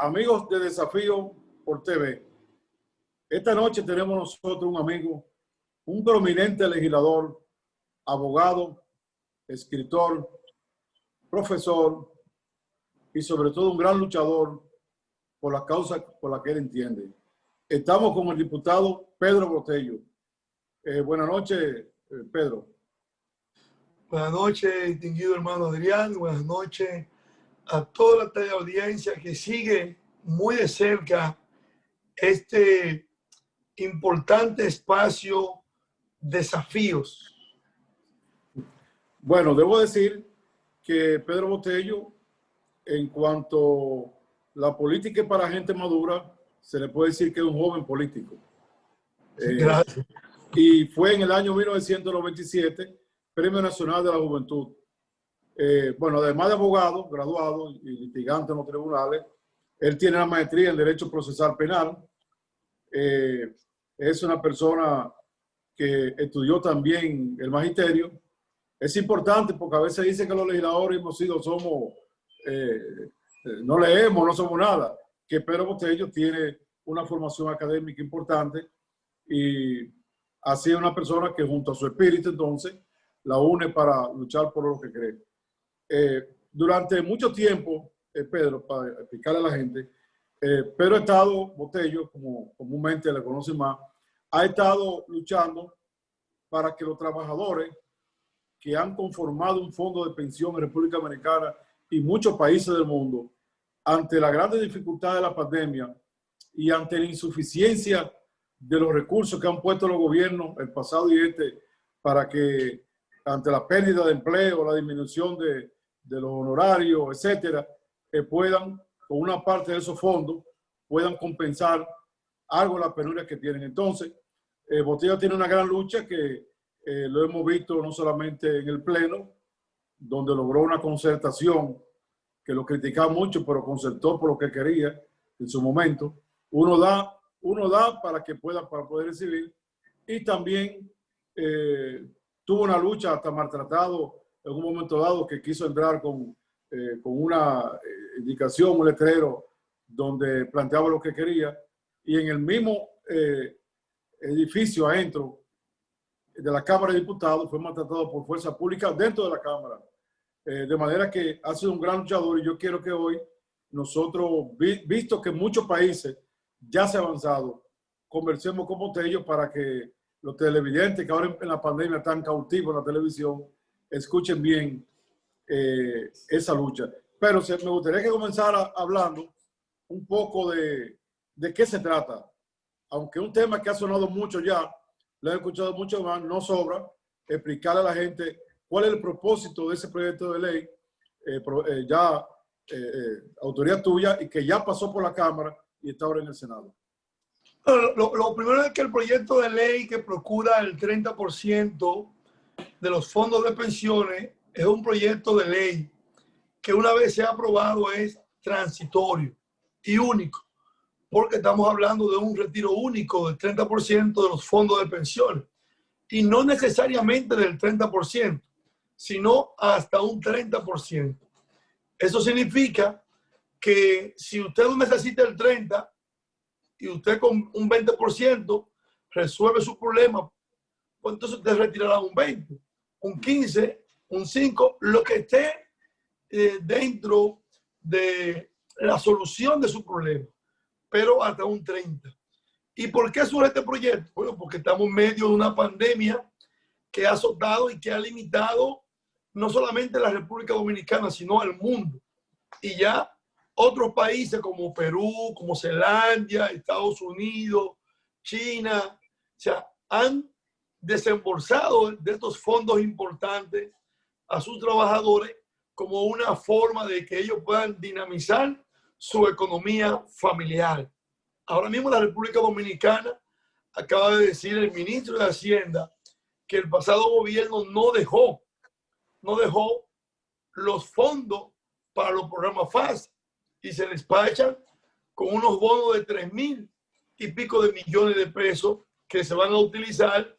Amigos de Desafío por TV, esta noche tenemos nosotros un amigo, un prominente legislador, abogado, escritor, profesor y sobre todo un gran luchador por las causas por las que él entiende. Estamos con el diputado Pedro Botello. Buenas noches, Pedro. Buenas noches, distinguido hermano Adrián. Buenas noches a toda la teleaudiencia que sigue muy de cerca este importante espacio Desafíos. Bueno, debo decir que Pedro Botello, en cuanto a la política para gente madura, se le puede decir que es un joven político. Gracias. Y fue en el año 1997 Premio Nacional de la Juventud. Bueno, además de abogado, graduado y litigante en los tribunales, él tiene una maestría en Derecho Procesal Penal. Es una persona que estudió también el magisterio. Es importante porque a veces dicen que los legisladores no leemos, no somos nada. Que Pedro Botello tiene una formación académica importante y así es una persona que junto a su espíritu entonces la une para luchar por lo que cree. Durante mucho tiempo, Pedro, para explicarle a la gente, Pedro ha estado, Botello, como comúnmente le conocen más, ha estado luchando para que los trabajadores que han conformado un fondo de pensión en República Dominicana y muchos países del mundo, ante la grande dificultad de la pandemia y ante la insuficiencia de los recursos que han puesto los gobiernos, el pasado y este, para que ante la pérdida de empleo, la disminución de los honorarios, etcétera, puedan, con una parte de esos fondos, puedan compensar algo de la penuria que tienen. Entonces, Botello tiene una gran lucha que lo hemos visto no solamente en el Pleno, donde logró una concertación que lo criticaba mucho, pero concertó por lo que quería en su momento. Uno da para poder recibir, y también tuvo una lucha hasta maltratado en un momento dado que quiso entrar con una indicación, un letrero donde planteaba lo que quería, y en el mismo edificio adentro de la Cámara de Diputados fue maltratado por fuerza pública dentro de la Cámara. De manera que ha sido un gran luchador, y yo quiero que hoy nosotros, visto que en muchos países ya se ha avanzado, conversemos con Botello para que los televidentes que ahora en la pandemia están cautivos en la televisión escuchen bien esa lucha. Pero me gustaría que comenzara hablando un poco de qué se trata. Aunque es un tema que ha sonado mucho ya, lo he escuchado mucho más, no sobra explicarle a la gente cuál es el propósito de ese proyecto de ley, autoría tuya, y que ya pasó por la Cámara y está ahora en el Senado. Lo primero es que el proyecto de ley que procura el 30% de los fondos de pensiones es un proyecto de ley que una vez sea aprobado es transitorio y único, porque estamos hablando de un retiro único del 30% de los fondos de pensiones, y no necesariamente del 30%, sino hasta un 30%. Eso significa que si usted no necesita el 30% y usted con un 20% resuelve su problema, pues entonces usted retirará un 20%, un 15%, un 5%, lo que esté dentro de la solución de su problema, pero hasta un 30%. ¿Y por qué surge este proyecto? Bueno, porque estamos en medio de una pandemia que ha azotado y que ha limitado no solamente la República Dominicana, sino al mundo. Y ya otros países como Perú, como Zelandia, Estados Unidos, China, o sea, han desembolsado de estos fondos importantes a sus trabajadores como una forma de que ellos puedan dinamizar su economía familiar. Ahora mismo la República Dominicana acaba de decir el ministro de Hacienda que el pasado gobierno no dejó los fondos para los programas FAS y se despachan con unos bonos de 3,000 y pico de millones de pesos que se van a utilizar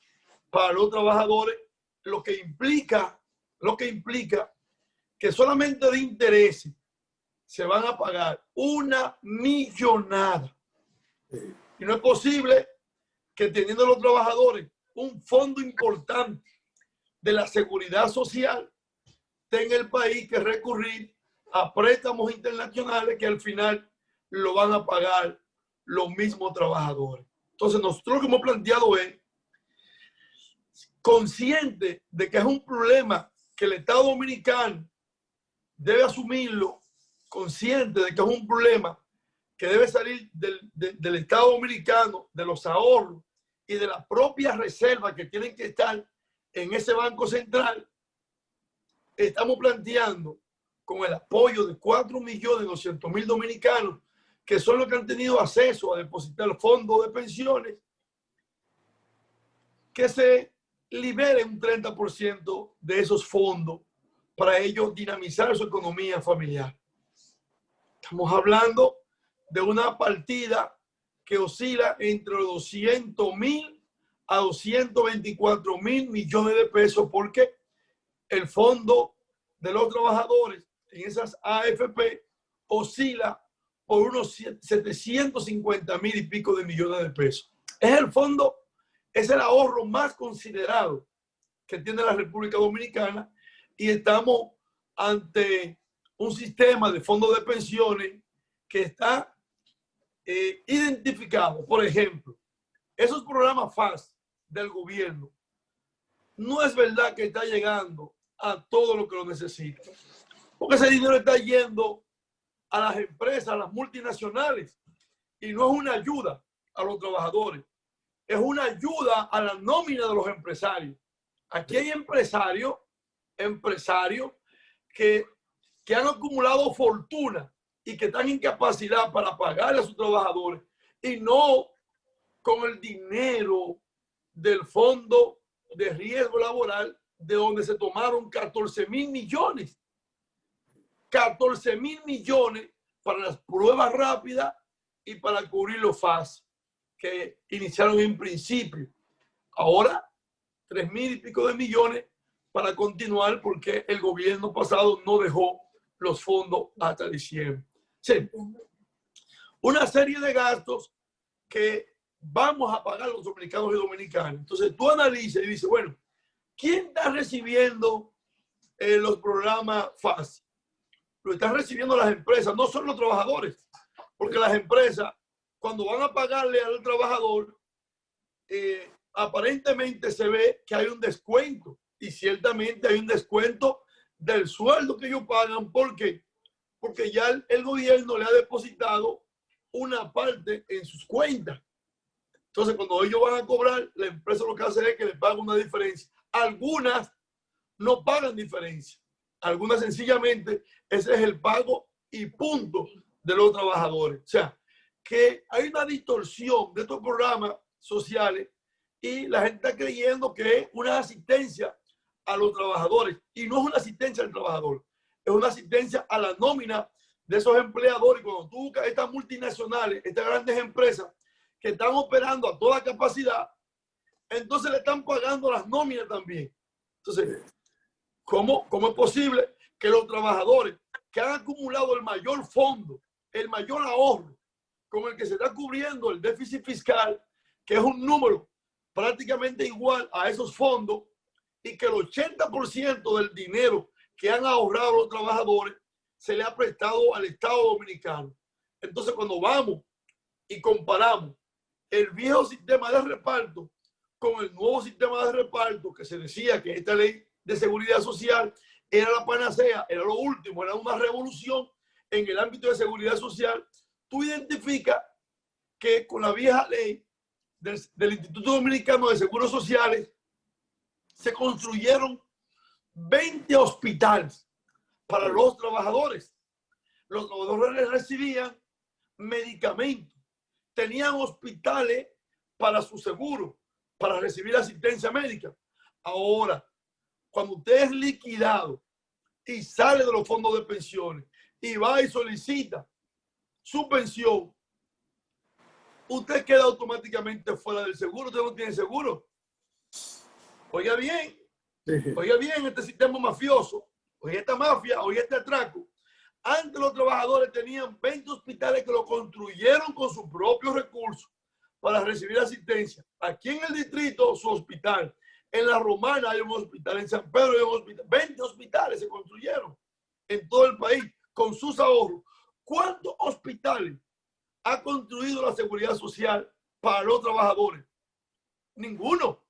para los trabajadores, lo que implica que solamente de intereses se van a pagar una millonada. Y no es posible que teniendo los trabajadores un fondo importante de la seguridad social, tenga el país que recurrir a préstamos internacionales que al final lo van a pagar los mismos trabajadores. Entonces nosotros lo que hemos planteado es, consciente de que es un problema que el Estado Dominicano debe asumirlo, consciente de que es un problema que debe salir del Estado Dominicano, de los ahorros y de las propias reservas que tienen que estar en ese Banco Central, estamos planteando con el apoyo de 4.200.000 dominicanos, que son los que han tenido acceso a depositar fondos de pensiones, que se liberen un 30% de esos fondos para ellos dinamizar su economía familiar. Estamos hablando de una partida que oscila entre los 200.000 a 224.000 millones de pesos, porque el fondo de los trabajadores en esas AFP oscila por unos 750.000 y pico de millones de pesos. Es el fondo, es el ahorro más considerado que tiene la República Dominicana, y estamos ante un sistema de fondos de pensiones que está identificado. Por ejemplo, esos programas FAS del gobierno, no es verdad que está llegando a todo lo que lo necesita, porque ese dinero está yendo a las empresas, a las multinacionales, y no es una ayuda a los trabajadores, es una ayuda a la nómina de los empresarios. Aquí hay empresarios que han acumulado fortuna y que están en incapacidad para pagarle a sus trabajadores, y no con el dinero del Fondo de Riesgo Laboral, de donde se tomaron 14.000 millones. 14.000 millones para las pruebas rápidas y para cubrir los FAS que iniciaron en principio. Ahora, 3.000 y pico de millones para continuar, porque el gobierno pasado no dejó los fondos hasta diciembre. Sí, una serie de gastos que vamos a pagar los dominicanos y dominicanas. Entonces tú analizas y dices, bueno, ¿quién está recibiendo los programas FAS? Lo están recibiendo las empresas, no son los trabajadores, porque las empresas, cuando van a pagarle al trabajador, aparentemente se ve que hay un descuento, y ciertamente hay un descuento del sueldo que ellos pagan. ¿Por qué? Porque ya el gobierno le ha depositado una parte en sus cuentas. Entonces, cuando ellos van a cobrar, la empresa lo que hace es que le paga una diferencia. Algunas no pagan diferencia. Algunas sencillamente, ese es el pago y punto de los trabajadores. O sea, que hay una distorsión de estos programas sociales y la gente está creyendo que es una asistencia a los trabajadores, y no es una asistencia al trabajador, es una asistencia a la nómina de esos empleadores. Cuando tú buscas estas multinacionales, estas grandes empresas que están operando a toda capacidad, entonces le están pagando las nóminas también. Entonces, ¿cómo es posible que los trabajadores que han acumulado el mayor fondo, el mayor ahorro, con el que se está cubriendo el déficit fiscal, que es un número prácticamente igual a esos fondos, y que el 80% del dinero que han ahorrado los trabajadores se le ha prestado al Estado Dominicano? Entonces, cuando vamos y comparamos el viejo sistema de reparto con el nuevo sistema de reparto, que se decía que esta ley de seguridad social era la panacea, era lo último, era una revolución en el ámbito de seguridad social, tú identificas que con la vieja ley del Instituto Dominicano de Seguros Sociales se construyeron 20 hospitales para los trabajadores. Los trabajadores recibían medicamentos, tenían hospitales para su seguro, para recibir asistencia médica. Ahora, cuando usted es liquidado y sale de los fondos de pensiones y va y solicita su pensión, usted queda automáticamente fuera del seguro. Usted no tiene seguro. Oiga bien, este sistema mafioso, oiga esta mafia, oiga este atraco. Antes los trabajadores tenían 20 hospitales que lo construyeron con sus propios recursos para recibir asistencia. Aquí en el distrito, su hospital. En La Romana hay un hospital, en San Pedro hay un hospital. 20 hospitales se construyeron en todo el país con sus ahorros. ¿Cuántos hospitales ha construido la Seguridad Social para los trabajadores? Ninguno.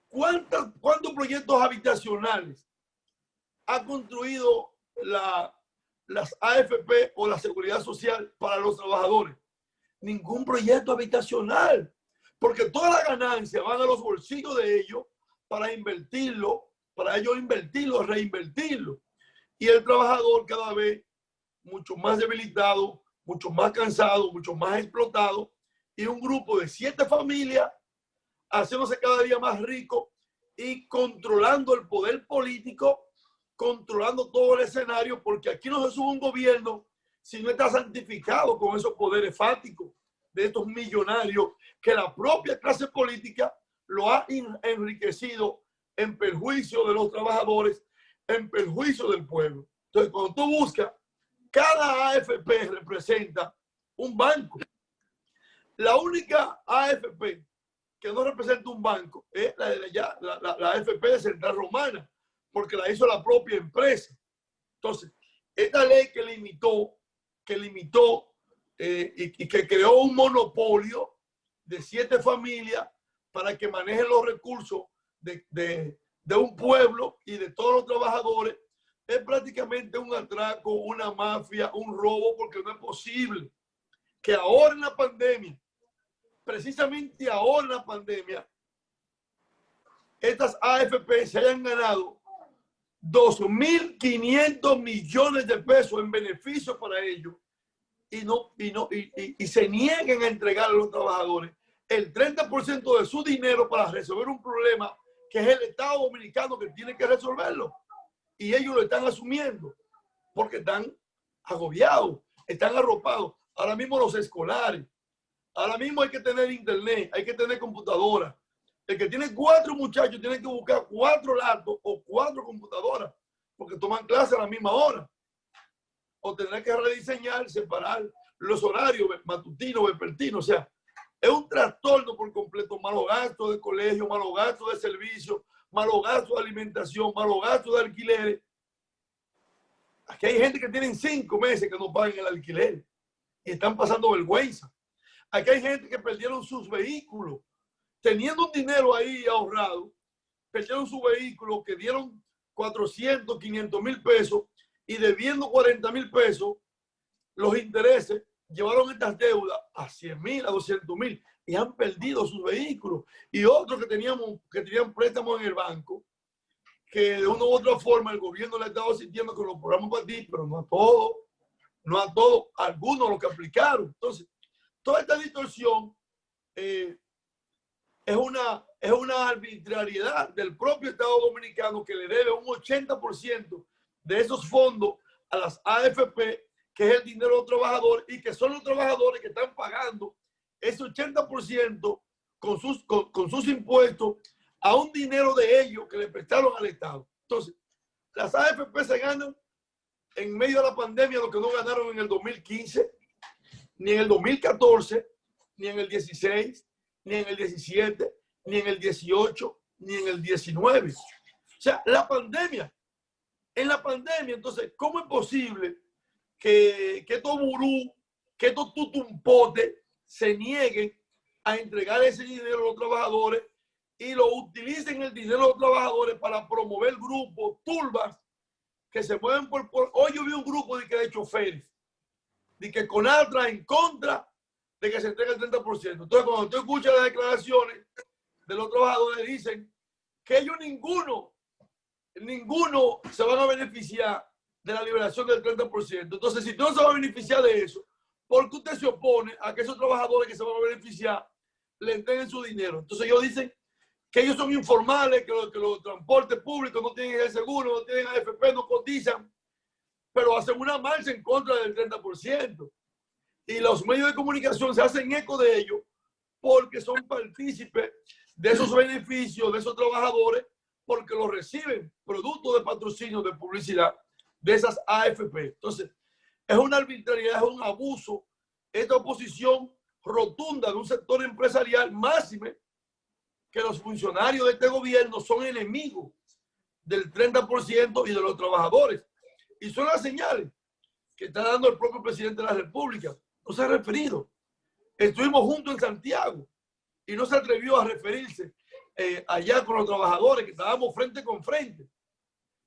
¿Cuántos proyectos habitacionales ha construido las AFP o la Seguridad Social para los trabajadores? Ningún proyecto habitacional, porque toda la ganancia van a los bolsillos de ellos para invertirlo, para ellos invertirlo, reinvertirlo. Y el trabajador cada vez mucho más debilitado, mucho más cansado, mucho más explotado, y un grupo de 7 familias haciéndose cada día más rico y controlando el poder político, controlando todo el escenario, porque aquí no se sube un gobierno si no está santificado con esos poderes fáticos de estos millonarios que la propia clase política lo ha enriquecido en perjuicio de los trabajadores, en perjuicio del pueblo. Entonces, cuando tú buscas, cada AFP representa un banco. La única AFP que no representa un banco es la AFP de Central Romana, porque la hizo la propia empresa. Entonces, esta ley que limitó y que creó un monopolio de 7 familias para que manejen los recursos de un pueblo y de todos los trabajadores, es prácticamente un atraco, una mafia, un robo, porque no es posible que ahora en la pandemia, precisamente ahora en la pandemia, estas AFP se hayan ganado 2.500 millones de pesos en beneficio para ellos y se nieguen a entregar a los trabajadores el 30% de su dinero para resolver un problema que es el Estado Dominicano que tiene que resolverlo. Y ellos lo están asumiendo porque están agobiados, están arropados. Ahora mismo los escolares, ahora mismo hay que tener internet, hay que tener computadora. El que tiene 4 muchachos tiene que buscar 4 laptops o 4 computadoras porque toman clase a la misma hora. O tendrá que rediseñar, separar los horarios matutinos, vespertinos. O sea, es un trastorno por completo. Malos gastos de colegio, malos gastos de servicio, malos gastos de alimentación, malos gastos de alquileres. Aquí hay gente que tienen 5 meses que no pagan el alquiler y están pasando vergüenza. Aquí hay gente que perdieron sus vehículos. Teniendo un dinero ahí ahorrado, perdieron su vehículo que dieron 400, 500 mil pesos y debiendo 40 mil pesos, los intereses llevaron estas deudas a 100 mil, a 200 mil y han perdido sus vehículos. Y otros que tenían préstamos en el banco, que de una u otra forma el gobierno le ha estado asistiendo con los programas para ti, pero no a todos, algunos los que aplicaron. Entonces, toda esta distorsión es una arbitrariedad del propio Estado Dominicano que le debe un 80% de esos fondos a las AFP, que es el dinero de los trabajadores y que son los trabajadores que están pagando ese 80% con sus impuestos a un dinero de ellos que le prestaron al Estado. Entonces, las AFP se ganan en medio de la pandemia lo que no ganaron en el 2015, ni en el 2014, ni en el 16, ni en el 17, ni en el 18, ni en el 19. O sea, en la pandemia, entonces, ¿cómo es posible que estos gurús, que estos tutumpotes se nieguen a entregar ese dinero a los trabajadores y lo utilicen el dinero de los trabajadores para promover grupos, turbas, que se mueven por... Hoy yo vi un grupo de choferes, de que CONATRA en contra de que se entregue el 30%. Entonces, cuando tú escuchas las declaraciones de los trabajadores, dicen que ellos ninguno se van a beneficiar de la liberación del 30%. Entonces, si tú no se va a beneficiar de eso, ¿por qué usted se opone a que esos trabajadores que se van a beneficiar le entreguen su dinero? Entonces ellos dicen que ellos son informales, que los transportes públicos no tienen el seguro, no tienen AFP, no cotizan, pero hacen una marcha en contra del 30%. Y los medios de comunicación se hacen eco de ello porque son partícipes de esos beneficios de esos trabajadores, porque los reciben producto de patrocinio, de publicidad de esas AFP. Entonces, es una arbitrariedad, es un abuso. Esta oposición rotunda de un sector empresarial máxime que los funcionarios de este gobierno son enemigos del 30% y de los trabajadores. Y son las señales que está dando el propio presidente de la República. No se ha referido. Estuvimos juntos en Santiago y no se atrevió a referirse allá con los trabajadores, que estábamos frente con frente.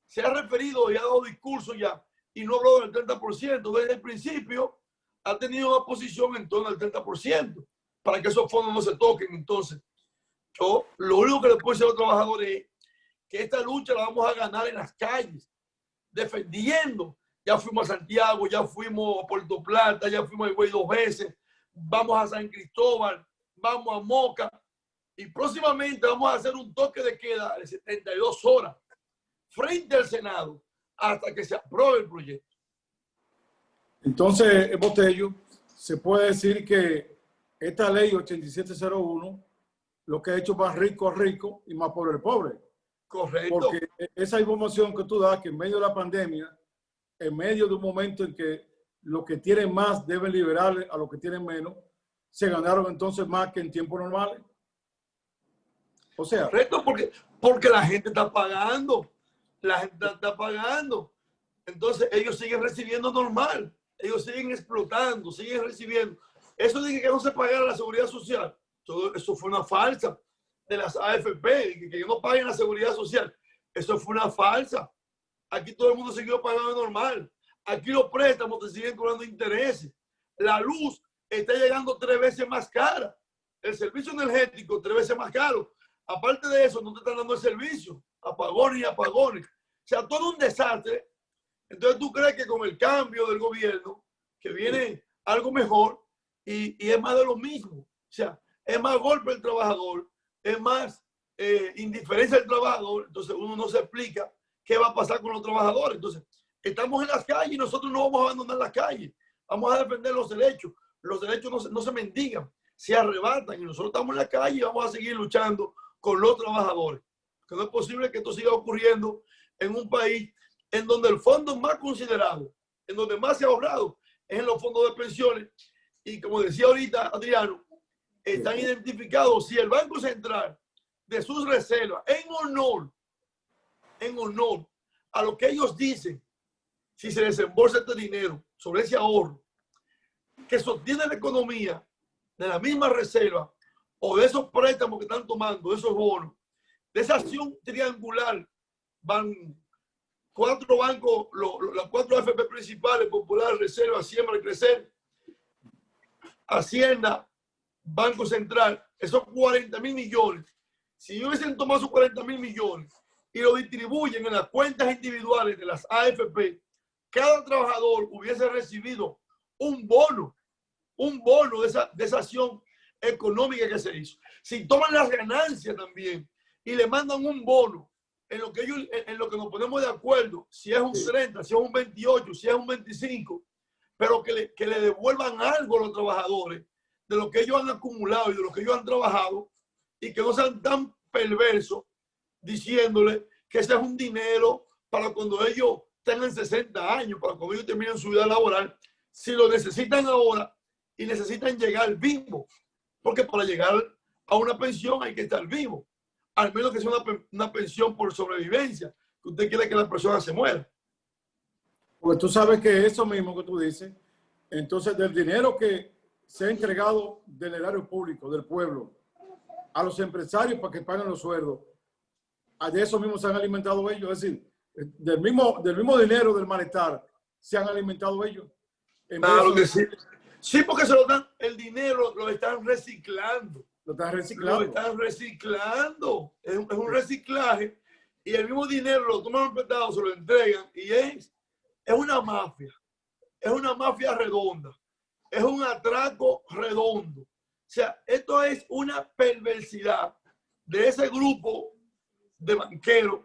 Se ha referido y ha dado discurso ya y no habló del 30%. Desde el principio ha tenido una posición en torno al 30% para que esos fondos no se toquen. Entonces, yo lo único que le puedo decir a los trabajadores es que esta lucha la vamos a ganar en las calles, defendiendo. Ya fuimos a Santiago, ya fuimos a Puerto Plata, ya fuimos a Higüey 2 veces, vamos a San Cristóbal, vamos a Moca y próximamente vamos a hacer un toque de queda de 72 horas frente al Senado hasta que se apruebe el proyecto. Entonces, Botello, se puede decir que esta ley 8701 lo que ha hecho más rico a rico y más pobre al pobre. Correcto. Porque esa información que tú das, que en medio de la pandemia, en medio de un momento en que los que tienen más deben liberarle a los que tienen menos, se ganaron entonces más que en tiempos normales. O sea, correcto, porque la gente está pagando. La gente está pagando. Entonces ellos siguen recibiendo normal. Ellos siguen explotando, siguen recibiendo. Eso de que no se pagara la seguridad social, todo eso fue una falsa de las AFP, que no paguen la seguridad social. Eso fue una falsa. Aquí todo el mundo siguió pagando normal. Aquí los préstamos te siguen cobrando intereses. La luz está llegando 3 veces más cara. El servicio energético 3 veces más caro. Aparte de eso, no te están dando el servicio. Apagones y apagones. O sea, todo un desastre. Entonces tú crees que con el cambio del gobierno, que viene algo mejor y es más de lo mismo. O sea, es más golpe el trabajador, es más indiferencia del trabajador. Entonces uno no se explica qué va a pasar con los trabajadores. Entonces, estamos en las calles y nosotros no vamos a abandonar las calles. Vamos a defender los derechos. Los derechos no se mendigan, se arrebatan y nosotros estamos en la calle y vamos a seguir luchando con los trabajadores. Que no es posible que esto siga ocurriendo en un país en donde el fondo más considerado, en donde más se ha ahorrado, es en los fondos de pensiones. Y como decía ahorita Adriano, están identificados si el Banco Central de sus reservas, en honor a lo que ellos dicen, si se desembolsa este dinero sobre ese ahorro que sostiene la economía de la misma reserva o de esos préstamos que están tomando, de esos bonos, de esa acción triangular, van 4 bancos, las 4 AFP principales, Popular, Reserva, Siembra y Crecer, Hacienda, Banco Central, esos 40.000 millones. Si hubiesen tomado esos 40.000 millones y lo distribuyen en las cuentas individuales de las AFP, cada trabajador hubiese recibido un bono de esa acción económica que se hizo. Si toman las ganancias también y le mandan un bono en lo que nos ponemos de acuerdo, si es un 30, si es un 28, si es un 25, pero que le devuelvan algo a los trabajadores de lo que ellos han acumulado y de lo que ellos han trabajado, y que no sean tan perversos diciéndole que ese es un dinero para cuando ellos tengan 60 años, para cuando ellos terminen su vida laboral, si lo necesitan ahora y necesitan llegar vivo, porque para llegar a una pensión hay que estar vivo, al menos que sea una pensión por sobrevivencia, que usted quiere que la persona se muera. Pues tú sabes que eso mismo que tú dices, entonces del dinero que se ha entregado del erario público, del pueblo, a los empresarios para que paguen los sueldos, de eso mismo se han alimentado ellos, es decir, del mismo dinero del malestar se han alimentado ellos. Claro que sí. Sí, porque se lo dan, el dinero lo están reciclando. Lo están reciclando. Lo están reciclando. Es un reciclaje. Y el mismo dinero lo toman prestado, se lo entregan. Y es una mafia. Es una mafia redonda. Es un atraco redondo. O sea, esto es una perversidad de ese grupo de banqueros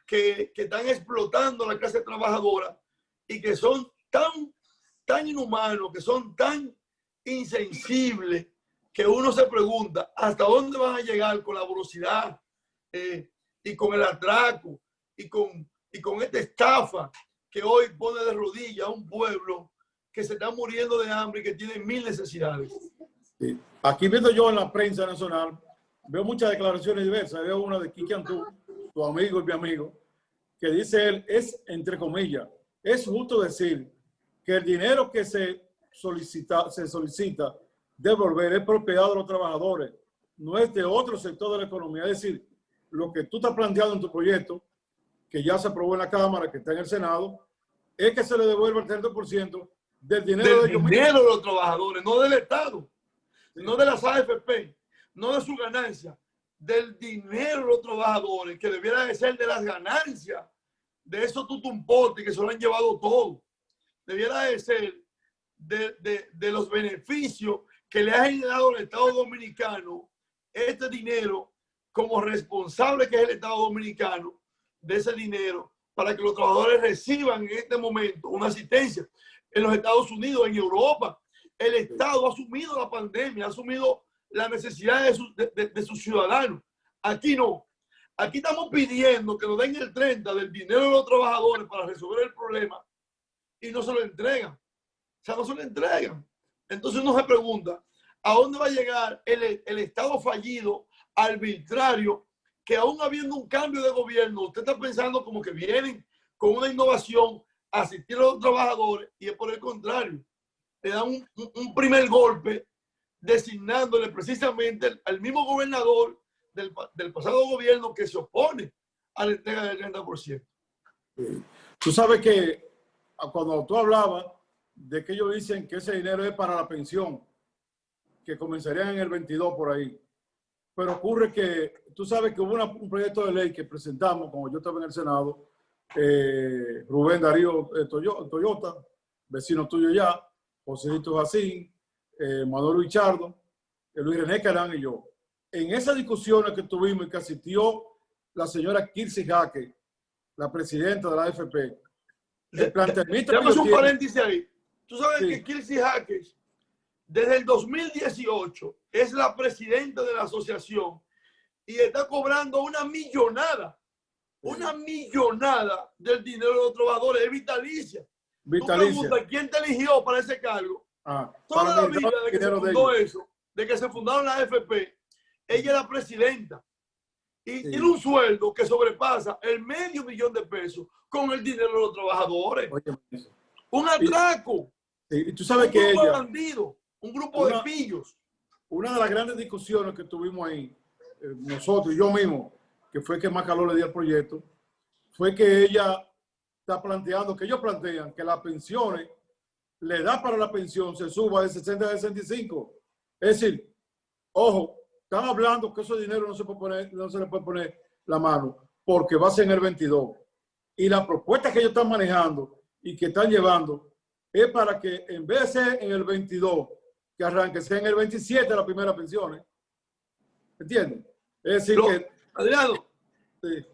que están explotando a la clase trabajadora y que son tan inhumanos, que son tan insensibles, que uno se pregunta hasta dónde van a llegar con la velocidad y con el atraco y con esta estafa que hoy pone de rodillas a un pueblo que se están muriendo de hambre y que tienen mil necesidades. Sí. Aquí viendo yo en la prensa nacional, veo muchas declaraciones diversas. Veo una de Kiki Antú, tu amigo y mi amigo, que dice él, es, entre comillas, es justo decir que el dinero que se solicita devolver es propiedad de los trabajadores, no es de otro sector de la economía. Es decir, lo que tú estás planteando en tu proyecto, que ya se aprobó en la Cámara, que está en el Senado, es que se le devuelva el 30% del dinero de ellos mismos. Dinero de los trabajadores, no del Estado, no de las AFP, no de su ganancia, del dinero de los trabajadores, que debiera de ser de las ganancias de esos tutumpotes que se lo han llevado todo. Debiera de ser de los beneficios que le ha generado el Estado Dominicano este dinero, como responsable que es el Estado Dominicano de ese dinero, para que los trabajadores reciban en este momento una asistencia. En los Estados Unidos, en Europa, el Estado ha asumido la pandemia, ha asumido la necesidad de sus ciudadanos. Aquí no. Aquí estamos pidiendo que nos den el 30% del dinero de los trabajadores para resolver el problema y no se lo entregan. O sea, no se lo entregan. Entonces uno se pregunta, ¿a dónde va a llegar el Estado fallido, arbitrario, que aún habiendo un cambio de gobierno, usted está pensando como que vienen con una innovación a asistir a los trabajadores y es por el contrario? Le dan un primer golpe designándole precisamente al mismo gobernador del pasado gobierno que se opone a la entrega del 30%. Tú sabes que cuando tú hablabas de que ellos dicen que ese dinero es para la pensión, que comenzarían en el 22 por ahí, pero ocurre que tú sabes que hubo un proyecto de ley que presentamos, como yo estaba en el Senado, Rubén Darío Toyota, vecino tuyo ya, Joséito Jacín, Manuel Richardo, Luis René Carán y yo. En esas discusiones que tuvimos y que asistió la señora Kirsi Jaque, la presidenta de la AFP, el planteamiento Dame un paréntesis ahí. Tú sabes sí, que Kirsi Jaque, desde el 2018, es la presidenta de la asociación y está cobrando una millonada del dinero de los trabajadores. Es vitalicia. vitalicia. Tú preguntas, ¿quién te eligió para ese cargo? Toda para la vida de que se fundó eso, de que se fundaron las AFP, ella es la presidenta y sí, tiene un sueldo que sobrepasa el $500,000 de pesos con el dinero de los trabajadores. Oye, Un atraco. y tú sabes un que grupo de ella, bandidos, un grupo de pillos. una de las grandes discusiones que tuvimos ahí, nosotros y yo mismo, que fue que más calor le di al proyecto, fue que ella está planteando, que ellos plantean que las pensiones, la edad para la pensión se suba de 60 a 65. Es decir, ojo, están hablando que ese dinero no se le puede poner la mano porque va a ser en el 22. Y la propuesta que ellos están manejando y que están llevando es para que en vez de ser en el 22, que arranque, sea en el 27 la primera pensión. ¿Entiendes? Es decir que... Adriano, sí,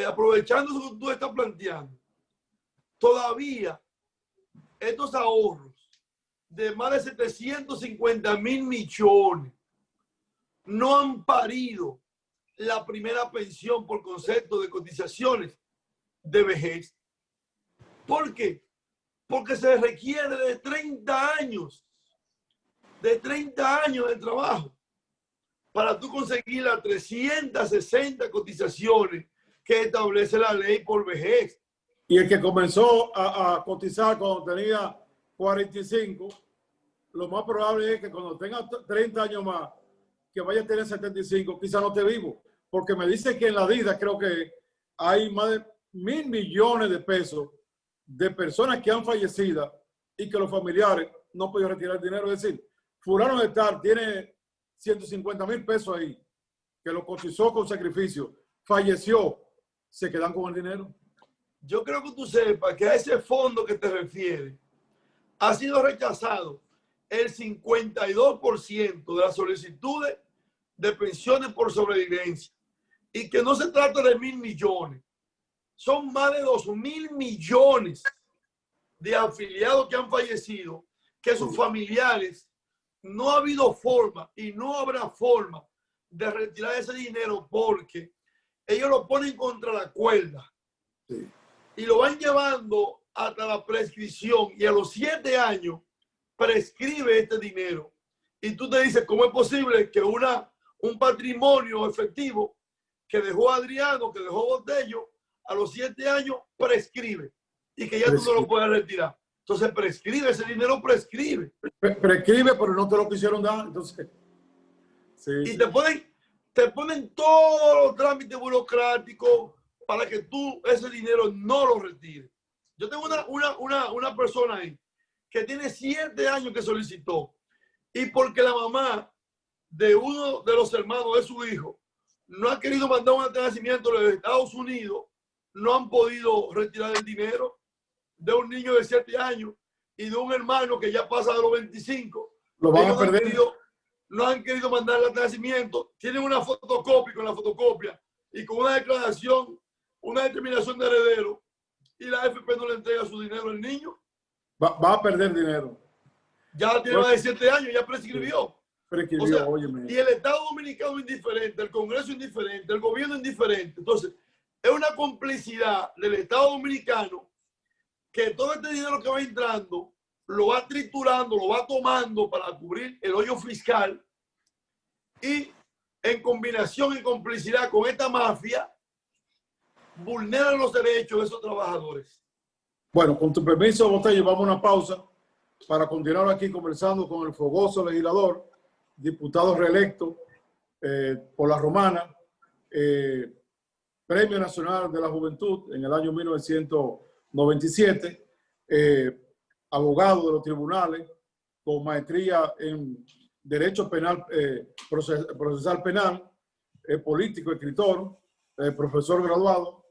aprovechando eso que tú estás planteando, todavía estos ahorros de más de 750,000 millones no han parido la primera pensión por concepto de cotizaciones de vejez. ¿Por qué? Porque se requiere de 30 años de trabajo para tú conseguir las 360 cotizaciones que establece la ley por vejez. y el que comenzó a cotizar cuando tenía 45, lo más probable es que cuando tenga 30 años más, que vaya a tener 75, quizá no esté vivo. Porque me dice que en la vida creo que hay más de 1.000 millones de pesos de personas que han fallecido y que los familiares no han podido retirar el dinero. Es decir, fulano de tal tiene 150,000 pesos ahí, que lo cotizó con sacrificio, falleció, se quedan con el dinero. Yo creo que tú sepas que a ese fondo que te refieres ha sido rechazado el 52% de las solicitudes de pensiones por sobrevivencia y que no se trata de 1.000 millones. Son más de 2.000 millones de afiliados que han fallecido, que sus familiares no ha habido forma y no habrá forma de retirar ese dinero porque ellos lo ponen contra la cuerda. Sí. Y lo van llevando hasta la prescripción y a los 7 años prescribe este dinero. Y tú te dices, ¿cómo es posible que un patrimonio efectivo que dejó Adriano, que dejó Botello, a los 7 años prescribe y que ya tú no lo puedes retirar? Entonces prescribe, ese dinero prescribe. Prescribe, pero no te lo quisieron dar. Entonces, sí, y sí. te ponen todos los trámites burocráticos para que tú ese dinero no lo retires. Yo tengo una persona ahí que tiene 7 años que solicitó, y porque la mamá de uno de los hermanos de su hijo no ha querido mandar un acta de nacimiento de los Estados Unidos, no han podido retirar el dinero de un niño de 7 años y de un hermano que ya pasa de los 25. Lo van a perder. No han querido mandar el acta de nacimiento. Tienen una fotocopia con la fotocopia y con una declaración, una determinación de heredero, y la AFP no le entrega su dinero al niño. Va a perder dinero. Ya tiene más de 7 años, ya prescribió. Prescribió, O sea, óyeme. y el Estado Dominicano indiferente, el Congreso indiferente, el gobierno indiferente. Entonces, es una complicidad del Estado Dominicano que todo este dinero que va entrando lo va triturando, lo va tomando para cubrir el hoyo fiscal, y en combinación y complicidad con esta mafia vulneran los derechos de esos trabajadores. Bueno, con tu permiso, Botello, vamos a una pausa para continuar aquí conversando con el fogoso legislador, diputado reelecto por la Romana, Premio Nacional de la Juventud en el año 1997, abogado de los tribunales, con maestría en Derecho Penal, Procesal Penal, político, escritor, profesor graduado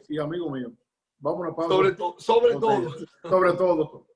y amigo mío. Vamos a una pausa. Sobre todo. Sobre todo.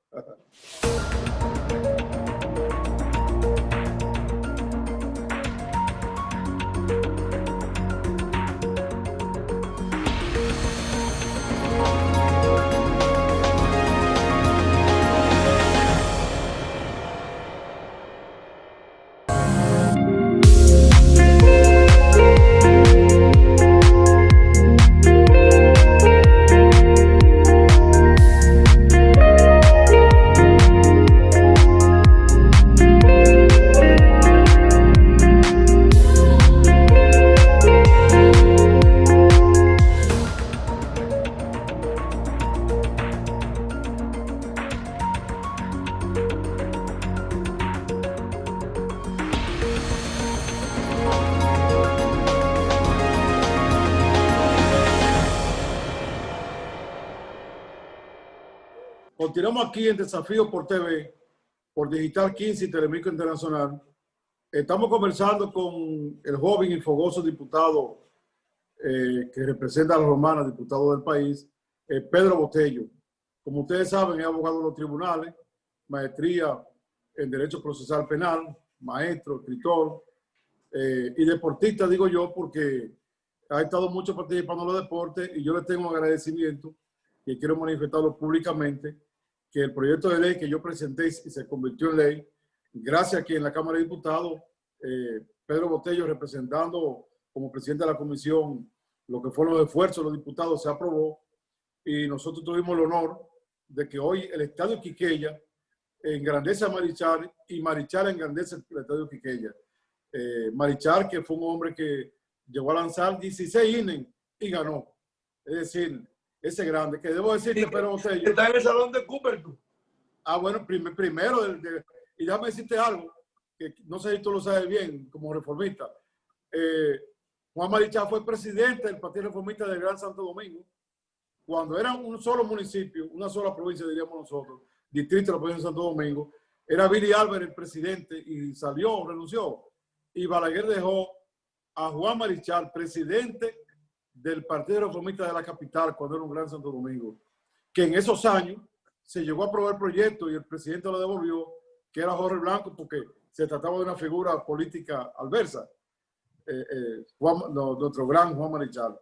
Continuamos aquí en Desafío por TV, por Digital 15 y Telemico Internacional. Estamos conversando con el joven y fogoso diputado que representa a la Romana, diputado del país, Pedro Botello. Como ustedes saben, es abogado de los tribunales, maestría en Derecho Procesal Penal, maestro, escritor y deportista, digo yo, porque ha estado mucho participando en los deportes, y yo le tengo un agradecimiento que quiero manifestarlo públicamente, que el proyecto de ley que yo presenté y se convirtió en ley, gracias a que en la Cámara de Diputados, Pedro Botello, representando como presidente de la comisión lo que fueron los esfuerzos de los diputados, se aprobó, y nosotros tuvimos el honor de que hoy el Estadio Quiqueya engrandece a Marichal, y Marichal engrandece el Estadio Quiqueya. Marichal, que fue un hombre que llegó a lanzar 16 innings y ganó. Es decir, ese grande, que debo decirte, Pedro Botello. Está en el salón de Cooperton. Ah, bueno, primero, y déjame decirte algo, que no sé si tú lo sabes bien, como reformista. Juan Marichal fue presidente del Partido Reformista del Gran Santo Domingo, cuando era un solo municipio, una sola provincia, diríamos nosotros, distrito de la provincia de Santo Domingo. Era Billy Álvarez el presidente, y salió, renunció, y Balaguer dejó a Juan Marichal presidente del Partido Reformista de la capital cuando era un Gran Santo Domingo, que en esos años se llegó a aprobar el proyecto y el presidente lo devolvió, que era Jorge Blanco, porque se trataba de una figura política adversa, nuestro gran Juan Marichal.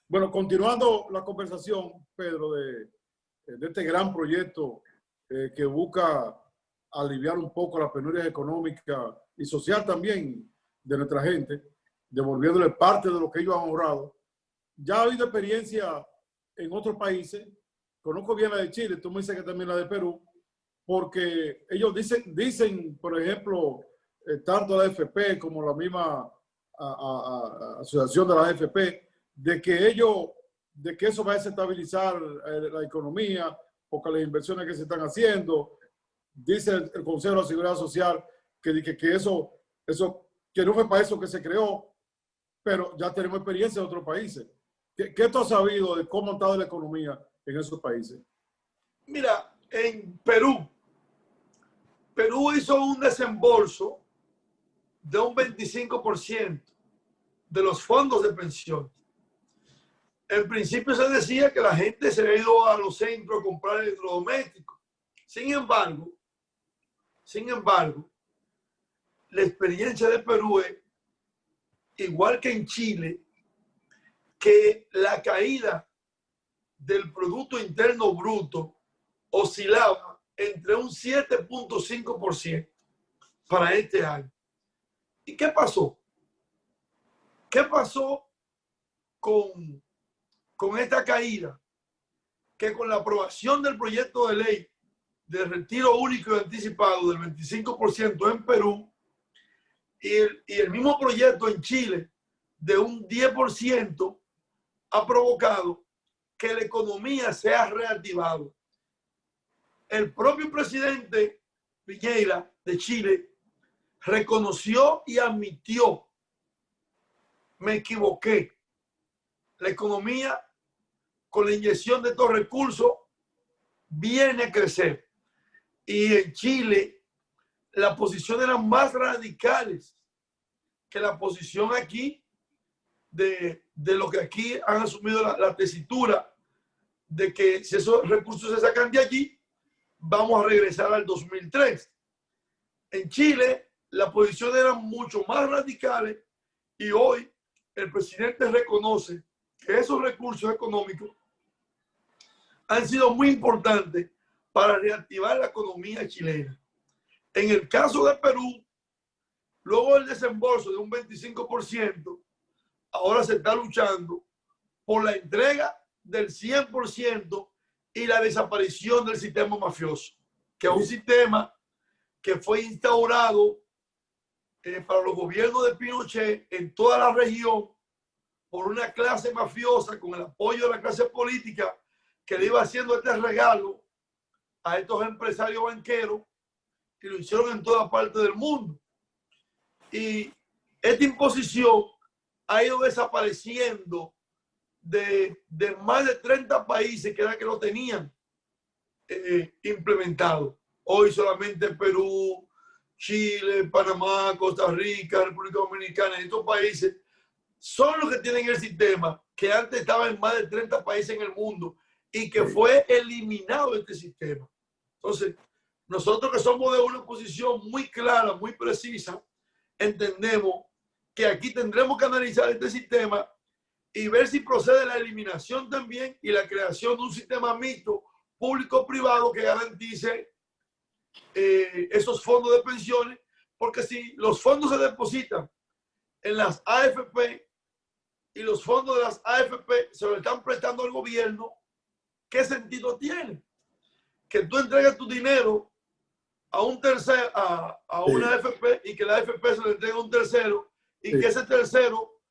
Bueno, continuando la conversación, Pedro, de este gran proyecto que busca aliviar un poco las penurias económicas y social también de nuestra gente, devolviéndole parte de lo que ellos han ahorrado. Ya ha habido experiencia en otros países conozco bien la de Chile, tú me dices que también la de Perú, porque ellos dicen por ejemplo, tanto la AFP como la misma asociación de la AFP, de que eso va a desestabilizar la economía, porque las inversiones que se están haciendo, dice el Consejo de la Seguridad Social, que eso, que no fue para eso que se creó, pero ya tenemos experiencia en otros países. ¿Qué tú has sabido de cómo ha estado la economía en esos países? Mira, en Perú hizo un desembolso de un 25% de los fondos de pensión. En principio se decía que la gente se había ido a los centros a comprar electrodomésticos. Sin embargo, la experiencia de Perú es, igual que en Chile, que la caída del Producto Interno Bruto oscilaba entre un 7.5% para este año. ¿Y qué pasó? ¿Qué pasó con esta caída? Que con la aprobación del proyecto de ley de retiro único y anticipado del 25% en Perú y el mismo proyecto en Chile de un 10% ha provocado que la economía se ha reactivado. El propio presidente Piñera de Chile reconoció y admitió: me equivoqué. La economía, con la inyección de estos recursos, viene a crecer. Y en Chile las posiciones eran más radicales que la posición aquí de lo que aquí han asumido la tesitura de que si esos recursos se sacan de allí, vamos a regresar al 2003. En Chile las posiciones eran mucho más radicales y hoy el presidente reconoce que esos recursos económicos han sido muy importantes para reactivar la economía chilena. En el caso de Perú, luego del desembolso de un 25%, ahora se está luchando por la entrega del 100% y la desaparición del sistema mafioso, que es un sistema que fue instaurado para los gobiernos de Pinochet en toda la región por una clase mafiosa con el apoyo de la clase política que le iba haciendo este regalo a estos empresarios banqueros y lo hicieron en toda parte del mundo. Y esta imposición ha ido desapareciendo de más de 30 países que era que lo tenían implementado. Hoy solamente Perú, Chile, Panamá, Costa Rica, República Dominicana, estos países son los que tienen el sistema que antes estaba en más de 30 países en el mundo y que fue eliminado este sistema. Entonces, nosotros que somos de una posición muy clara, muy precisa, entendemos que aquí tendremos que analizar este sistema y ver si procede la eliminación también y la creación de un sistema mixto público-privado que garantice esos fondos de pensiones, porque si los fondos se depositan en las AFP y los fondos de las AFP se lo están prestando al gobierno, ¿qué sentido tiene? Que tú entregues tu dinero a un tercero, a una AFP y que la AFP se lo entregue a un tercero y que ese tercero,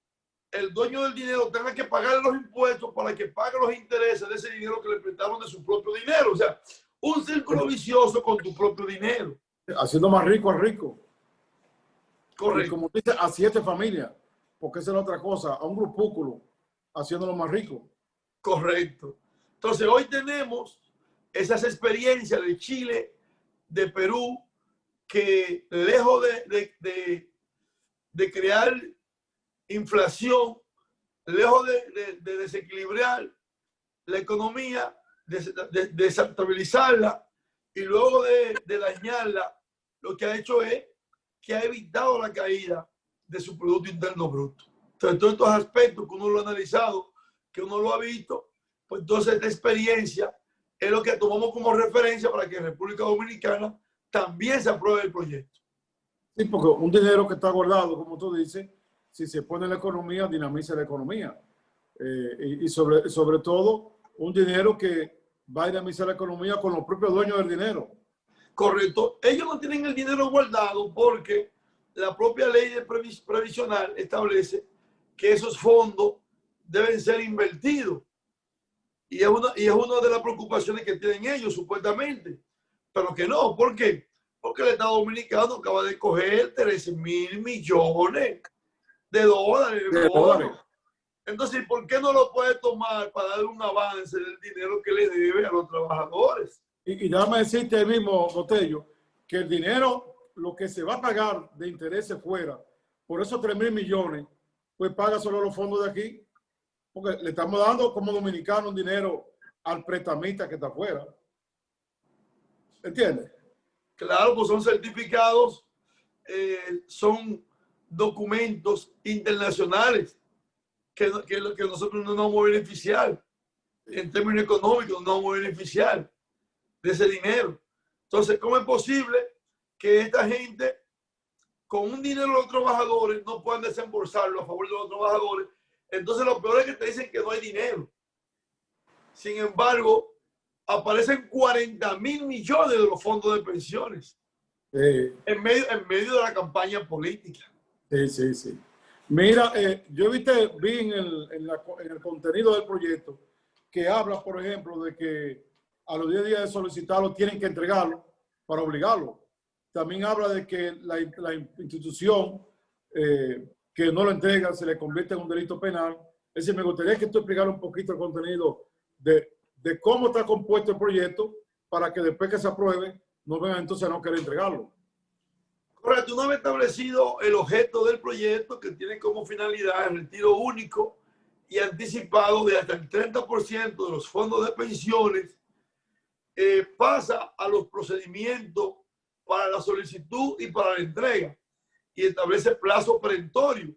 el dueño del dinero, tenga que pagar los impuestos para que pague los intereses de ese dinero que le prestaron de su propio dinero. O sea, un círculo vicioso con tu propio dinero. Haciendo más rico al rico. Correcto. Y como dice, a 7 familias, porque esa es la otra cosa, a un grupúsculo, haciéndolo más rico. Correcto. Entonces, hoy tenemos esas experiencias de Chile, de Perú, que lejos de crear inflación, lejos de desequilibrar la economía, de desestabilizarla y luego de dañarla, lo que ha hecho es que ha evitado la caída de su Producto Interno Bruto. Entonces, todos estos aspectos que uno lo ha analizado, que uno lo ha visto, pues entonces esta experiencia es lo que tomamos como referencia para que en República Dominicana también se apruebe el proyecto. Sí, porque un dinero que está guardado, como tú dices, si se pone en la economía, dinamiza la economía. Y sobre todo, un dinero que va a dinamizar la economía con los propios dueños del dinero. Correcto. Ellos no tienen el dinero guardado porque la propia ley de previsional establece que esos fondos deben ser invertidos. Y es una de las preocupaciones que tienen ellos, supuestamente. Pero que no. ¿Por qué? Porque el Estado Dominicano acaba de coger 13.000 millones de dólares. Entonces, ¿por qué no lo puede tomar para dar un avance del dinero que le debe a los trabajadores? Y déjame decirte ahí mismo, Botello, que el dinero, lo que se va a pagar de intereses fuera, por esos 3.000 millones, pues paga solo los fondos de aquí. Porque le estamos dando como dominicanos un dinero al prestamista que está afuera. ¿Entiendes? Claro, pues son certificados, son documentos internacionales que nosotros no nos vamos a beneficiar. En términos económicos, no nos vamos a beneficiar de ese dinero. Entonces, ¿cómo es posible que esta gente, con un dinero de los trabajadores, no puedan desembolsarlo a favor de los trabajadores? Entonces, lo peor es que te dicen que no hay dinero. Sin embargo, aparecen 40.000 millones de los fondos de pensiones en medio de la campaña política. Sí. Mira, yo vi en el contenido del proyecto que habla, por ejemplo, de que a los 10 días de solicitarlo tienen que entregarlo para obligarlo. También habla de que la institución que no lo entrega se le convierte en un delito penal. Es decir, me gustaría que tú explicara un poquito el contenido de cómo está compuesto el proyecto para que después que se apruebe no vengan entonces a no querer entregarlo. Correcto, una vez establecido el objeto del proyecto, que tiene como finalidad el retiro único y anticipado de hasta el 30% de los fondos de pensiones, pasa a los procedimientos para la solicitud y para la entrega y establece plazo perentorio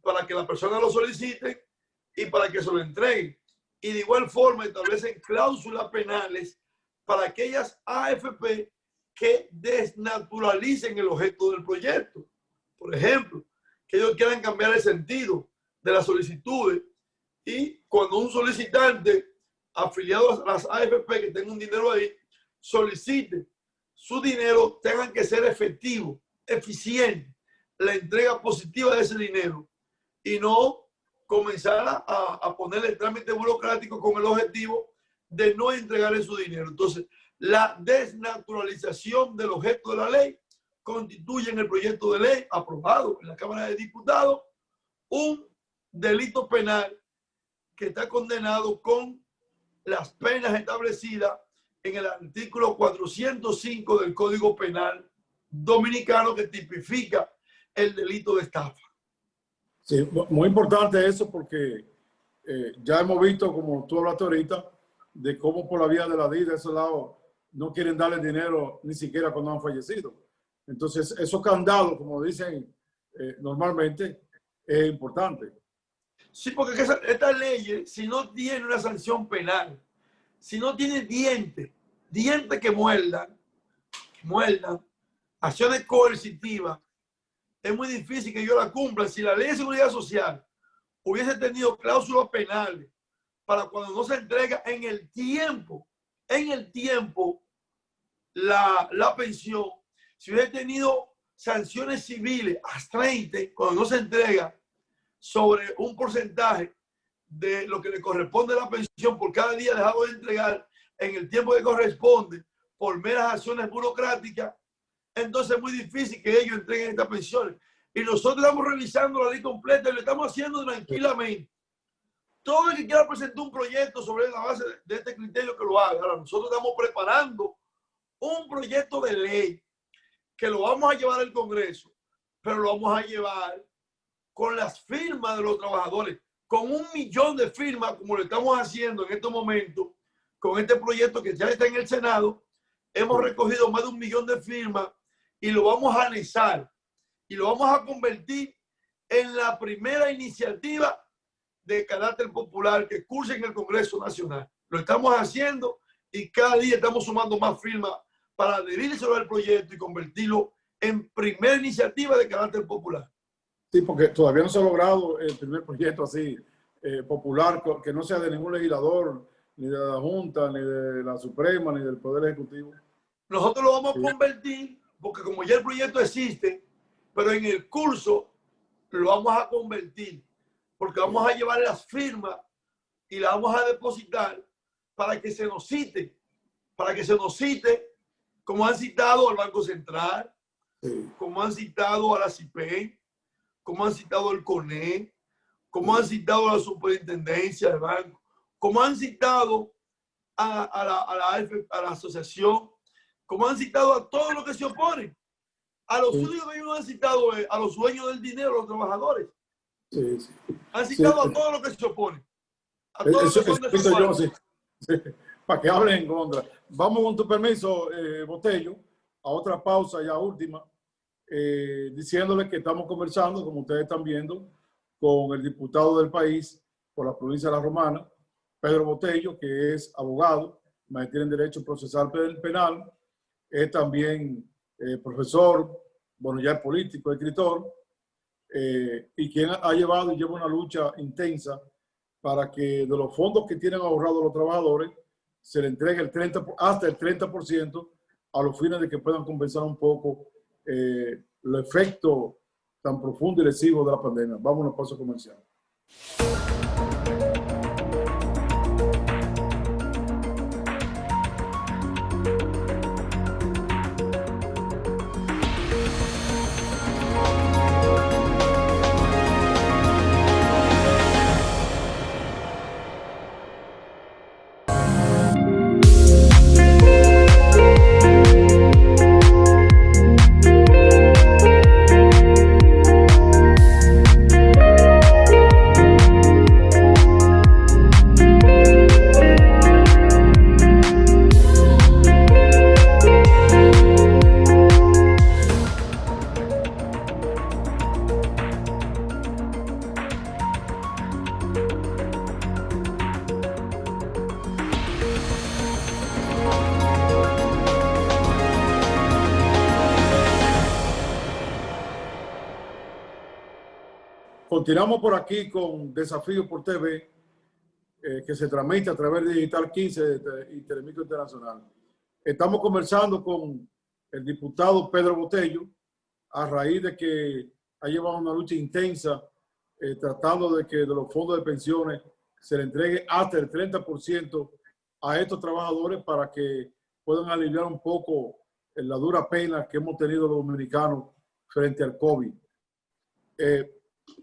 para que la persona lo solicite y para que se lo entreguen. Y de igual forma establecen cláusulas penales para aquellas AFP que desnaturalicen el objeto del proyecto. Por ejemplo, que ellos quieran cambiar el sentido de las solicitudes y cuando un solicitante afiliado a las AFP que tenga un dinero ahí solicite su dinero, tengan que ser efectivo, eficiente, la entrega positiva de ese dinero y no comenzar a ponerle el trámite burocrático con el objetivo de no entregarle su dinero. Entonces, la desnaturalización del objeto de la ley constituye en el proyecto de ley aprobado en la Cámara de Diputados un delito penal que está condenado con las penas establecidas en el artículo 405 del Código Penal Dominicano, que tipifica el delito de estafa. Sí, muy importante eso porque ya hemos visto, como tú hablaste ahorita, de cómo por la vía de la vida de ese lado no quieren darle dinero ni siquiera cuando han fallecido. Entonces, esos candados, como dicen normalmente, es importante. Sí, porque estas leyes, si no tienen una sanción penal, si no tiene dientes que muerdan, acciones coercitivas, es muy difícil que yo la cumpla. Si la ley de seguridad social hubiese tenido cláusulas penales para cuando no se entrega en el tiempo la pensión, si hubiese tenido sanciones civiles astreinte cuando no se entrega sobre un porcentaje de lo que le corresponde a la pensión por cada día dejado de entregar en el tiempo que corresponde por meras acciones burocráticas, entonces es muy difícil que ellos entreguen estas pensiones. Y nosotros estamos revisando la ley completa y lo estamos haciendo tranquilamente. Todo el que quiera presentar un proyecto sobre la base de este criterio que lo haga. Ahora, nosotros estamos preparando un proyecto de ley que lo vamos a llevar al Congreso, pero lo vamos a llevar con las firmas de los trabajadores, con 1 millón de firmas, como lo estamos haciendo en estos momentos, con este proyecto que ya está en el Senado. Hemos recogido más de 1 millón de firmas y lo vamos a anexar y lo vamos a convertir en la primera iniciativa de carácter popular que curse en el Congreso Nacional. Lo estamos haciendo y cada día estamos sumando más firmas para adherirse al proyecto y convertirlo en primera iniciativa de carácter popular. Sí, porque todavía no se ha logrado el primer proyecto así popular, que no sea de ningún legislador ni de la Junta, ni de la Suprema, ni del Poder Ejecutivo. Nosotros lo vamos a convertir, porque como ya el proyecto existe, pero en el curso lo vamos a convertir, porque vamos a llevar las firmas y las vamos a depositar para que se nos cite, como han citado al Banco Central, como han citado a la CIPEN, como han citado al CONE, como han citado a la Superintendencia del Banco, como han citado a la asociación, como han citado a todos los que se oponen. A los únicos que ellos no han citado es a los dueños del dinero, a los trabajadores. Sí, sí. Han citado a todos los que se oponen. A todos los que son de para que hablen en contra. Vamos con tu permiso, Botello, a otra pausa ya última, diciéndole que estamos conversando, como ustedes están viendo, con el diputado del país por la provincia de La Romana, Pedro Botello, que es abogado, maestría en Derecho Procesal Penal, es también profesor, bueno, ya es político, escritor, y quien ha llevado y lleva una lucha intensa para que de los fondos que tienen ahorrados los trabajadores se le entregue hasta el 30% a los fines de que puedan compensar un poco el efecto tan profundo y lesivo de la pandemia. Vamos a una pausa comercial. Continuamos por aquí con Desafío por TV, que se transmite a través de Digital 15 y Telemicro Internacional. Estamos conversando con el diputado Pedro Botello, a raíz de que ha llevado una lucha intensa tratando de que de los fondos de pensiones se le entregue hasta el 30% a estos trabajadores para que puedan aliviar un poco la dura pena que hemos tenido los dominicanos frente al COVID.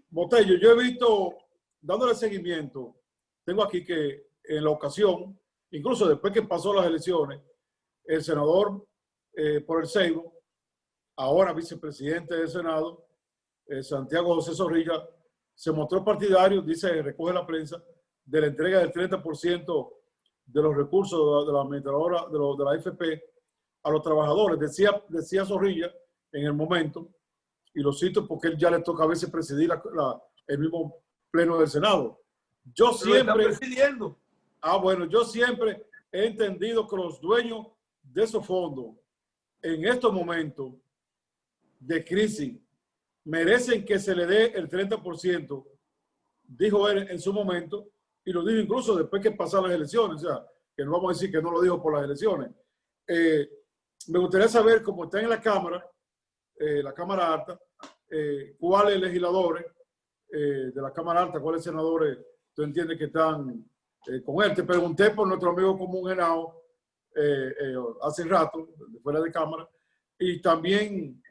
Botello, yo he visto, dándole seguimiento, tengo aquí que en la ocasión, incluso después que pasó las elecciones, el senador por el Seibo, ahora vicepresidente del Senado, Santiago José Zorrilla, se mostró partidario, dice, recoge la prensa, de la entrega del 30% de los recursos de la administradora de la AFP a los trabajadores. Decía Zorrilla en el momento, y lo cito porque él ya le toca a veces presidir el mismo pleno del Senado. Yo siempre... bueno, yo siempre he entendido que los dueños de esos fondos en estos momentos de crisis merecen que se le dé el 30%, dijo él en su momento, y lo dijo incluso después que pasaron las elecciones, o sea, que no vamos a decir que no lo dijo por las elecciones. Me gustaría saber, cómo está en la Cámara Alta, cuáles legisladores de la Cámara Alta, cuáles senadores tú entiendes que están con él. Te pregunté por nuestro amigo común Henao hace rato, fuera de cámara, y también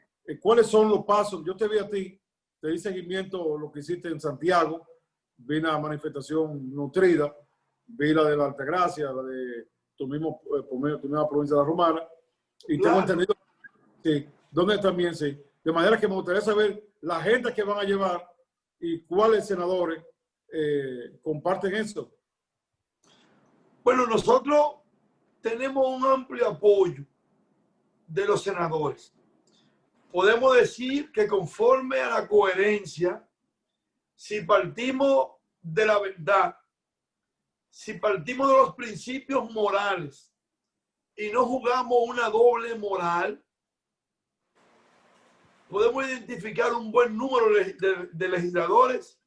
cuáles son los pasos. Yo te vi a ti, te di seguimiento a lo que hiciste en Santiago, vi una manifestación nutrida, vi la de la Altagracia, la de tu misma provincia de La Romana, y tengo entendido, sí, donde también sí. De manera que me gustaría saber la agenda que van a llevar y cuáles senadores comparten eso. Bueno, nosotros tenemos un amplio apoyo de los senadores. Podemos decir que conforme a la coherencia, si partimos de la verdad, si partimos de los principios morales y no jugamos una doble moral, podemos identificar un buen número de legisladores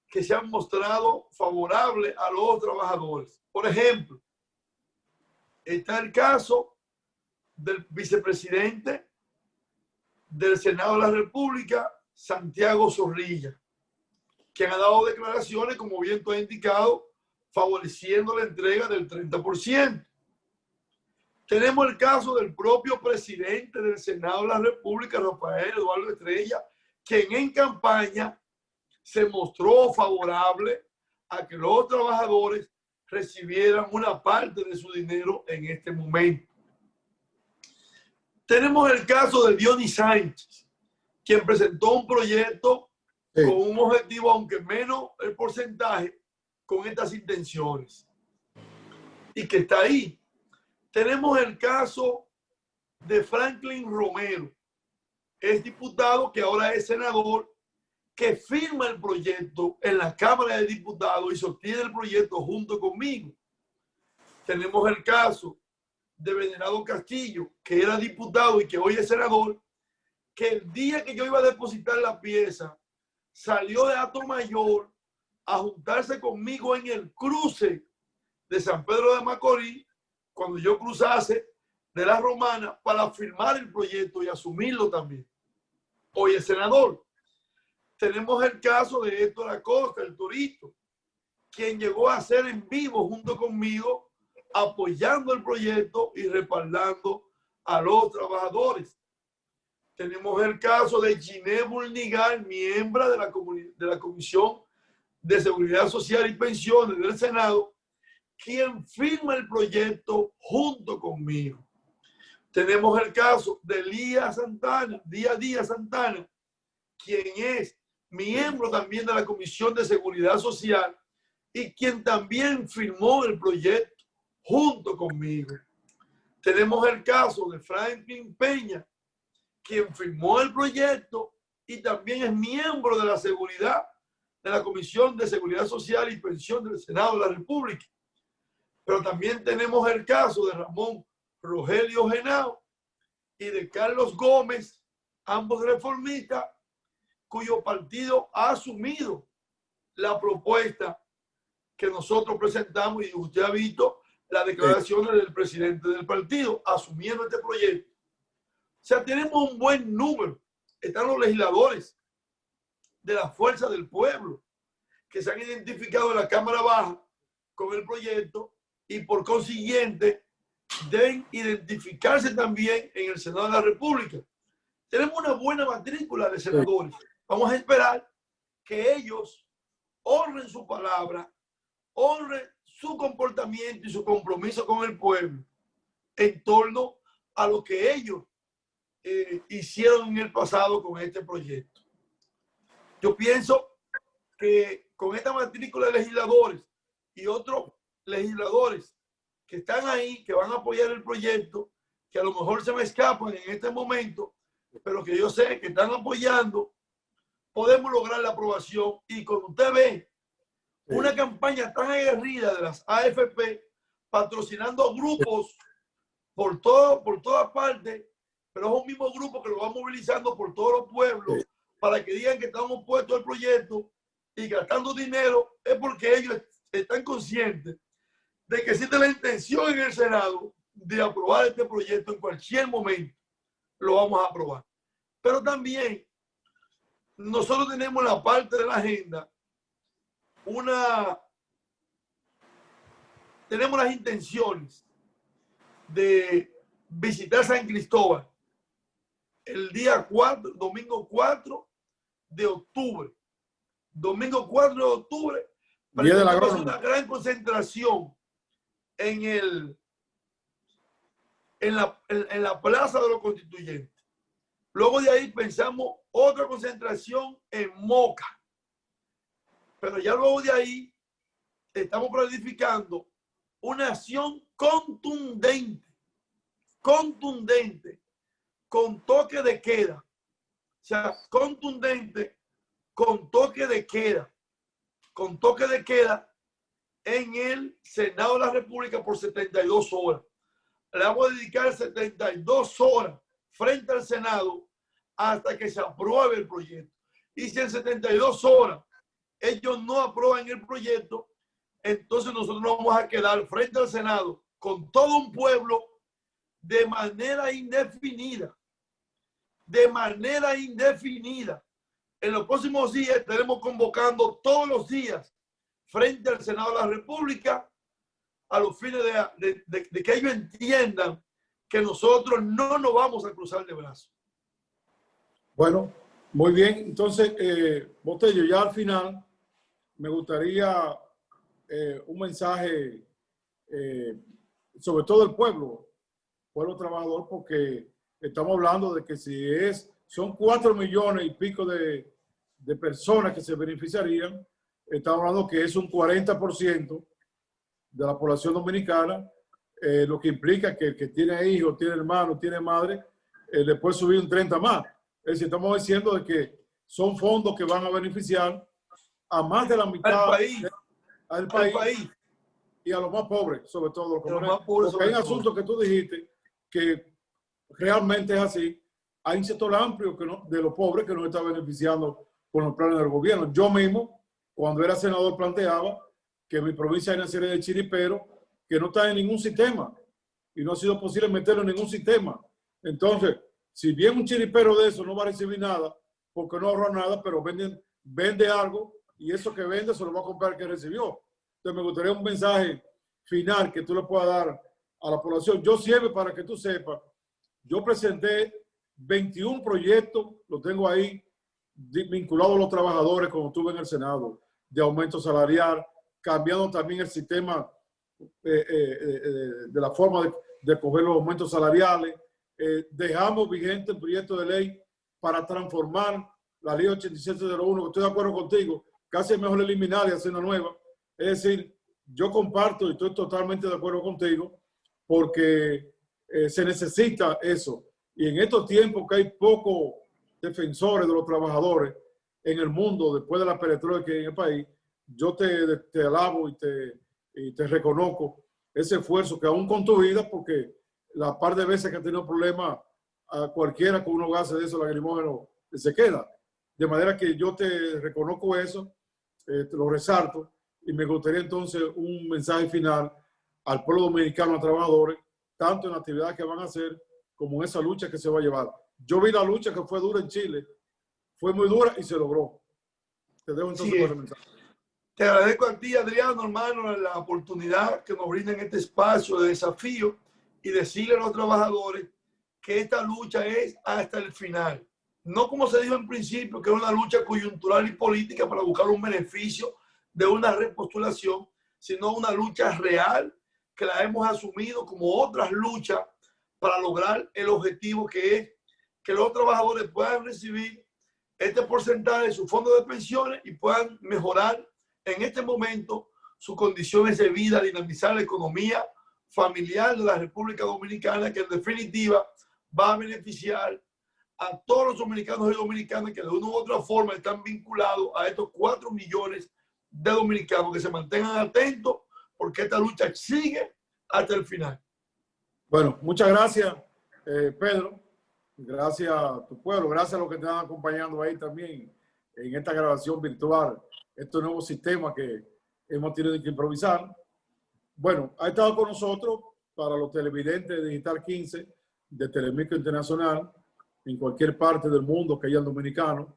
que se han mostrado favorables a los trabajadores. Por ejemplo, está el caso del vicepresidente del Senado de la República, Santiago Zorrilla, quien ha dado declaraciones, como bien tú has indicado, favoreciendo la entrega del 30%. Tenemos el caso del propio presidente del Senado de la República, Rafael Eduardo Estrella, quien en campaña se mostró favorable a que los trabajadores recibieran una parte de su dinero en este momento. Tenemos el caso de Dionis Sánchez, quien presentó un proyecto con un objetivo, aunque menos el porcentaje, con estas intenciones. Y que está ahí. Tenemos el caso de Franklin Romero, es diputado que ahora es senador, que firma el proyecto en la Cámara de Diputados y sostiene el proyecto junto conmigo. Tenemos el caso de Venerado Castillo, que era diputado y que hoy es senador, que el día que yo iba a depositar la pieza, salió de Atomayor a juntarse conmigo en el cruce de San Pedro de Macorís, cuando yo cruzase de la Romana, para firmar el proyecto y asumirlo también. Hoy es senador. Tenemos el caso de Héctor Acosta, el Torito, quien llegó a ser en vivo junto conmigo, apoyando el proyecto y respaldando a los trabajadores. Tenemos el caso de Giné Bulnigal, miembro de la Comisión de Seguridad Social y Pensiones del Senado, quien firma el proyecto junto conmigo. Tenemos el caso de Díaz Santana, quien es miembro también de la Comisión de Seguridad Social y quien también firmó el proyecto junto conmigo. Tenemos el caso de Franklin Peña, quien firmó el proyecto y también es miembro de la Comisión de Seguridad Social y Pensión del Senado de la República. Pero también tenemos el caso de Ramón Rogelio Genao y de Carlos Gómez, ambos reformistas, cuyo partido ha asumido la propuesta que nosotros presentamos, y usted ha visto las declaraciones del presidente del partido asumiendo este proyecto. O sea, tenemos un buen número. Están los legisladores de la Fuerza del Pueblo que se han identificado en la Cámara Baja con el proyecto y por consiguiente deben identificarse también en el Senado de la República. Tenemos una buena matrícula de senadores. Vamos a esperar que ellos honren su palabra, honren su comportamiento y su compromiso con el pueblo en torno a lo que ellos hicieron en el pasado con este proyecto. Yo pienso que con esta matrícula de legisladores y otros legisladores que están ahí, que van a apoyar el proyecto, que a lo mejor se me escapan en este momento, pero que yo sé que están apoyando, podemos lograr la aprobación. Y cuando usted ve una campaña tan aguerrida de las AFP patrocinando grupos por todas partes, pero es un mismo grupo que lo va movilizando por todos los pueblos para que digan que estamos puestos al proyecto y gastando dinero, es porque ellos están conscientes de que existe la intención en el Senado de aprobar este proyecto en cualquier momento. Lo vamos a aprobar. Pero también nosotros tenemos en la parte de la agenda tenemos las intenciones de visitar San Cristóbal el día 4, domingo 4 de octubre. Domingo 4 de octubre, para una gran concentración en la Plaza de los Constituyentes. Luego de ahí pensamos otra concentración en Moca. Pero ya luego de ahí estamos planificando una acción contundente, con toque de queda. O sea, contundente, con toque de queda en el Senado de la República por 72 horas. Le vamos a dedicar 72 horas frente al Senado hasta que se apruebe el proyecto. Y si en 72 horas ellos no aprueban el proyecto, entonces nosotros nos vamos a quedar frente al Senado con todo un pueblo de manera indefinida. De manera indefinida. En los próximos días estaremos convocando todos los días frente al Senado de la República a los fines de que ellos entiendan que nosotros no nos vamos a cruzar de brazos. Bueno, muy bien. Entonces, Botello, ya al final me gustaría un mensaje sobre todo el pueblo trabajador, porque estamos hablando de que si son 4 millones y pico de personas que se beneficiarían, estamos hablando que es un 40% de la población dominicana, lo que implica que el que tiene hijos, tiene hermanos, tiene madre, le puede subir un 30 más. Es decir, estamos diciendo de que son fondos que van a beneficiar a más de la mitad al país y a los más pobres, sobre todo. Porque hay un asunto que tú dijiste que realmente es así. Hay un sector amplio de los pobres que no está beneficiando con los planes del gobierno. Yo mismo, cuando era senador, planteaba que mi provincia hay una serie de chiriperos que no están en ningún sistema y no ha sido posible meterlo en ningún sistema. Entonces, si bien un chiripero de eso no va a recibir nada, porque no ahorra nada, pero vende algo y eso que vende se lo va a comprar el que recibió. Entonces, me gustaría un mensaje final que tú le puedas dar a la población. Yo siempre, para que tú sepas, yo presenté 21 proyectos, lo tengo ahí, vinculados a los trabajadores, como estuve en el Senado, de aumento salarial, cambiando también el sistema de la forma de coger los aumentos salariales. Dejamos vigente el proyecto de ley para transformar la ley 8701, que estoy de acuerdo contigo, casi es mejor eliminar y hacer una nueva. Es decir, yo comparto y estoy totalmente de acuerdo contigo, porque se necesita eso. Y en estos tiempos que hay pocos defensores de los trabajadores en el mundo, después de la perestroika en el país, yo te alabo y te reconozco ese esfuerzo que aún con tu vida, porque la par de veces que ha tenido problemas, a cualquiera con unos gases de esos lacrimógenos se queda. De manera que yo te reconozco eso, te lo resalto, y me gustaría entonces un mensaje final al pueblo dominicano, a trabajadores, tanto en la actividad que van a hacer como en esa lucha que se va a llevar. Yo vi la lucha que fue dura en Chile, fue muy dura y se logró. Te dejo entonces con el mensaje. Te agradezco a ti, Adriano, hermano, la oportunidad que nos brinda en este espacio de desafío y decirle a los trabajadores que esta lucha es hasta el final. No como se dijo en principio, que es una lucha coyuntural y política para buscar un beneficio de una repostulación, sino una lucha real que la hemos asumido como otras luchas para lograr el objetivo, que es que los trabajadores puedan recibir este porcentaje de su fondo de pensiones y puedan mejorar en este momento sus condiciones de vida, dinamizar la economía familiar de la República Dominicana, que en definitiva va a beneficiar a todos los dominicanos y dominicanas que de una u otra forma están vinculados a estos 4 millones de dominicanos, que se mantengan atentos porque esta lucha sigue hasta el final. Bueno, muchas gracias, Pedro. Gracias a tu pueblo, gracias a los que te están acompañando ahí también en esta grabación virtual, estos nuevos sistemas que hemos tenido que improvisar. Bueno, ha estado con nosotros para los televidentes de Digital 15 de Telemicro Internacional en cualquier parte del mundo que hayan dominicanos.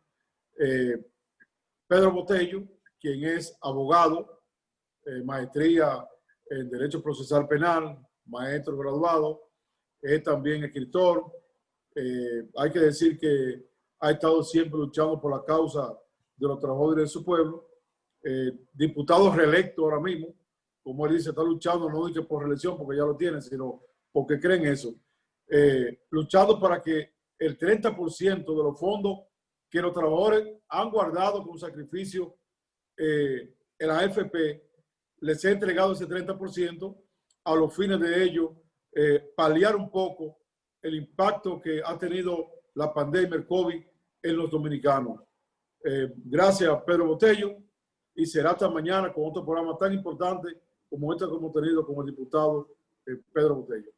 Pedro Botello, quien es abogado, maestría en Derecho Procesal Penal, maestro graduado, es también escritor. Hay que decir que ha estado siempre luchando por la causa de los trabajadores de su pueblo. Diputado reelecto ahora mismo, como él dice, está luchando no dice por reelección porque ya lo tiene, sino porque creen eso. Luchando para que el 30% de los fondos que los trabajadores han guardado con sacrificio en la AFP, les ha entregado ese 30% a los fines de ello, paliar un poco el impacto que ha tenido la pandemia, el COVID, en los dominicanos. Gracias, Pedro Botello, y será hasta mañana con otro programa tan importante como este que hemos tenido con el diputado Pedro Botello.